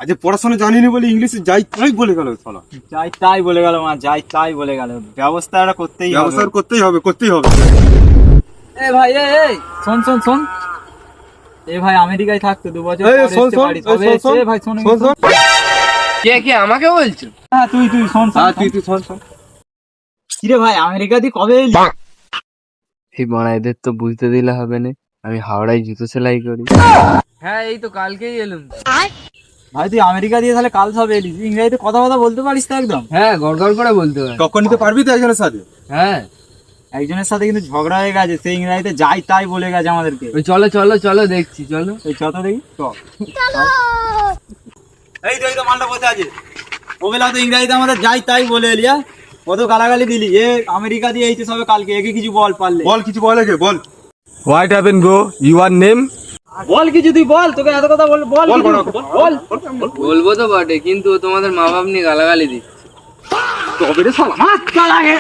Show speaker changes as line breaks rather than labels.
আজ পড়াশোনা জানিনি বলে ইংলিশে যাই তাই বলে গেল শালা।
যাই তাই বলে গেল মা, যাই তাই বলে গেল। ব্যবস্থা একটা করতেই হবে।
ব্যবস্থা করতেই হবে।
এ ভাই এই শোন শোন শোন, এ ভাই আমেরিকায় থাকতো 2 বছর
এই
পরে
শোন
এসে
শোন
বাড়ি। তবে
শোন শোন
এ ভাই শোন
শোন শোন।
কে আমাকে বলছো?
হ্যাঁ তুই শোন শোন।
তুই শোন শোন।
কিরে ভাই আমেরিকা দিয়ে কবে এলি?
এই বড়া এদের তো বুঝতে দিলে হবে না, আমি হাওড়ায় জুতো সেলাই করি। হ্যাঁ এই তো কালকেই এলুম।
ভাই তুই আমেরিকা দিয়ে তাহলে কাল সবে এলিস, ইংরেজিতে কথা বলতে পারিস তো একদম?
হ্যাঁ গড়গড় করে বলতে পারি।
কখন নিতে পারবি তো একজনের সাথে?
হ্যাঁ
একজনের সাথে কিন্তু ঝগড়া হয়ে গেছে, সেই ইংরেজিতে যাই তাই বলে গেছে আমাদেরকে।
ওই চলো চলো চলো দেখছি চলো।
এই চত দেখি চল। এই তো মালটা বসে আছে। ও বেলা তো ইংরেজিতে আমাদের যাই তাই বলে এলি। কত গালাগালি দিলি। এ আমেরিকা দিয়ে এইতে সবে কালকে, একে কিছু বল পারলে।
বল কিছু বল আগে বল।
What happened, bro? Your name?
বল কিছু তুই বল, তোকে এত কথা বল। বল
বল,
কিছু।
বল।
বল
বলবো তো বটে, কিন্তু ও তোমাদের মা বাপ নিয়ে গালাগালি দিচ্ছে।
তবে রে শালা, মাথা লাগে।